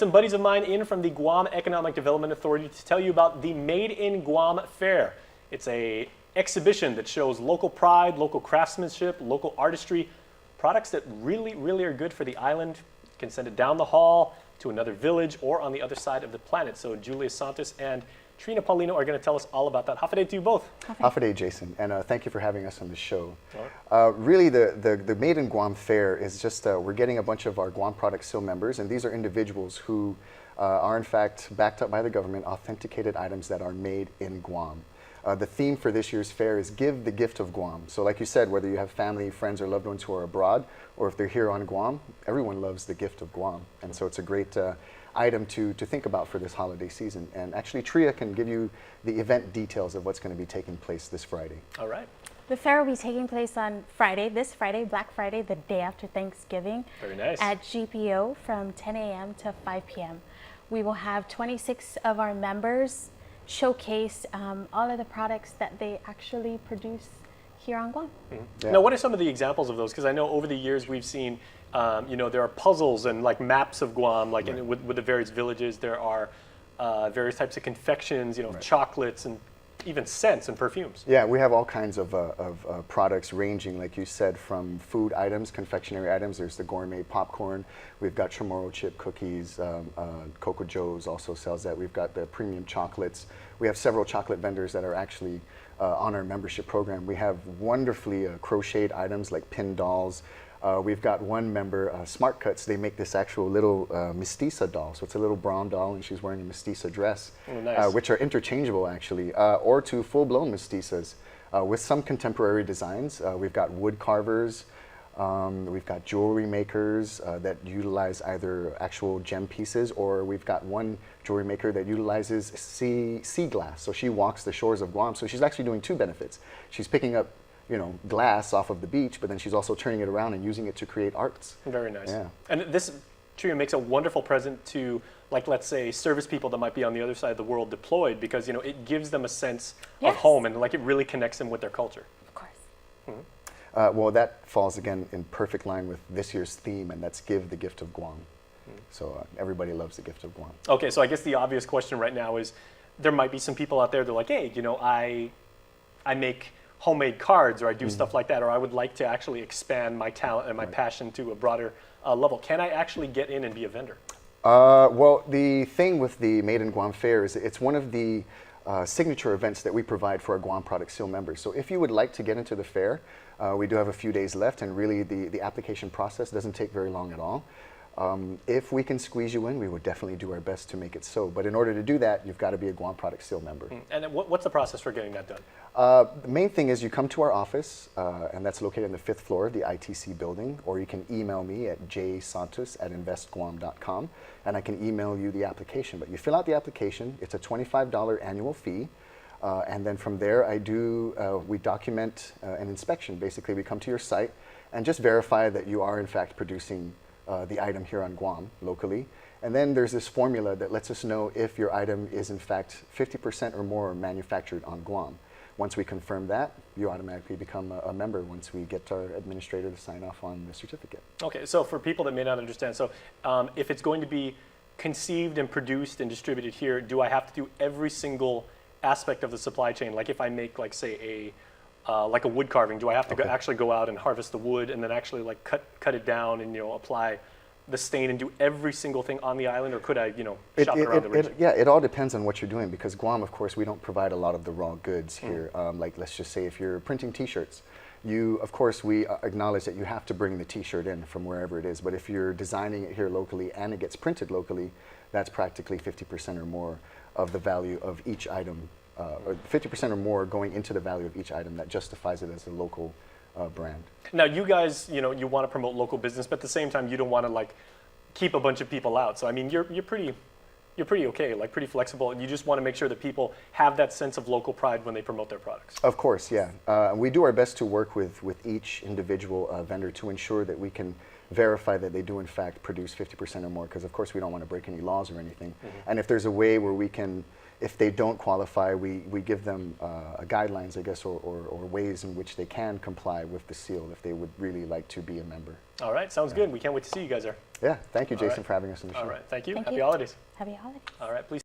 Some buddies of mine in from the Guam Economic Development Authority to tell you about the Made in Guam Fair. It's a exhibition that shows local pride, local craftsmanship, local artistry, products that really are good for the island. You can send it down the hall to another village or on the other side of the planet. So Julia Santos and Trina Paulino are going to tell us all about that. Hafa to you both. Hafa, Jason, and thank you for having us on the show. Really, the Made in Guam Fair is just, we're getting a bunch of our Guam Product Seal members, and these are individuals who are in fact backed up by the government, authenticated items that are made in Guam. The theme for this year's fair is Give the Gift of Guam. So like you said, whether you have family, friends, or loved ones who are abroad, or if they're here on Guam, everyone loves the gift of Guam. And so it's a great item to think about for this holiday season. And actually, Tria can give you the event details of what's going to be taking place this Friday. All right. The fair will be taking place on Friday, this Friday, Black Friday, the day after Thanksgiving. Very nice. At GPO from 10 a.m. to 5 p.m. We will have 26 of our members showcase all of the products that they actually produce here on Guam. Mm-hmm. Yeah. Now, what are some of the examples of those? Because I know over the years we've seen, you know, there are puzzles and like maps of Guam, like right. with the various villages. There are various types of confections, you know, right. chocolates and even scents and perfumes. Yeah, we have all kinds of products ranging, like you said, from food items, confectionery items. There's the gourmet popcorn. We've got Chamorro chip cookies. Coco Joe's also sells that. We've got the premium chocolates. We have several chocolate vendors that are actually on our membership program. We have wonderfully crocheted items like pin dolls. We've got one member, Smart Cuts, they make this actual little mestiza doll. So it's a little brown doll and she's wearing a mestiza dress, nice. Which are interchangeable actually, or to full-blown mestizas with some contemporary designs. We've got wood carvers, we've got jewelry makers that utilize either actual gem pieces, or we've got one jewelry maker that utilizes sea glass. So she walks the shores of Guam. So she's actually doing two benefits. She's picking up, you know, glass off of the beach, but then she's also turning it around and using it to create arts. Very nice. Yeah. And this trio makes a wonderful present to, like, let's say, service people that might be on the other side of the world deployed, because, you know, it gives them a sense yes. of home and, like, it really connects them with their culture. Of course. Mm-hmm. Well, that falls, again, in perfect line with this year's theme, and that's Give the Gift of Guam. Mm-hmm. So everybody loves the gift of Guam. Okay, so I guess the obvious question right now is, there might be some people out there that are like, hey, you know, I make homemade cards, or I do mm-hmm. stuff like that, or I would like to actually expand my talent and my right. passion to a broader level. Can I actually get in and be a vendor? Well, the thing with the Made in Guam Fair is it's one of the signature events that we provide for our Guam Product Seal members. So if you would like to get into the fair, we do have a few days left, and really the application process doesn't take very long at all. If we can squeeze you in, we would definitely do our best to make it so. But in order to do that, you've got to be a Guam Product Seal member. And what's the process for getting that done? The main thing is you come to our office, and that's located on the 5th floor of the ITC building, or you can email me at jsantos@investguam.com, and I can email you the application. But you fill out the application, it's a $25 annual fee, and then from there we document an inspection. Basically, we come to your site and just verify that you are in fact producing the item here on Guam locally. And then there's this formula that lets us know if your item is in fact 50% or more manufactured on Guam. Once we confirm that, you automatically become a member once we get our administrator to sign off on the certificate. Okay, so for people that may not understand, so if it's going to be conceived and produced and distributed here, do I have to do every single aspect of the supply chain? Like if I make, like, say, like a wood carving, do I have to actually go out and harvest the wood and then actually like cut it down and, you know, apply the stain and do every single thing on the island, or could I, you know, shop it around the region? Yeah, it all depends on what you're doing, because Guam, of course, we don't provide a lot of the raw goods here. Like, let's just say if you're printing T-shirts, of course, we acknowledge that you have to bring the T-shirt in from wherever it is. But if you're designing it here locally and it gets printed locally, that's practically 50% or more of the value of each item, or 50% or more going into the value of each item that justifies it as a local brand. Now, you guys, you know, you want to promote local business, but at the same time, you don't want to like keep a bunch of people out. So I mean, you're pretty okay, like pretty flexible, and you just want to make sure that people have that sense of local pride when they promote their products. Of course, yeah. We do our best to work with each individual vendor to ensure that we can verify that they do in fact produce 50% or more, because of course we don't want to break any laws or anything. And if there's a way where we can, if they don't qualify, we give them guidelines, I guess, or ways in which they can comply with the seal if they would really like to be a member. All right, sounds good. We can't wait to see you guys there. Yeah, thank you, All Jason, right. for having us on the show. All right, thank you. Thank Happy you. holidays. Happy holidays. All right, please.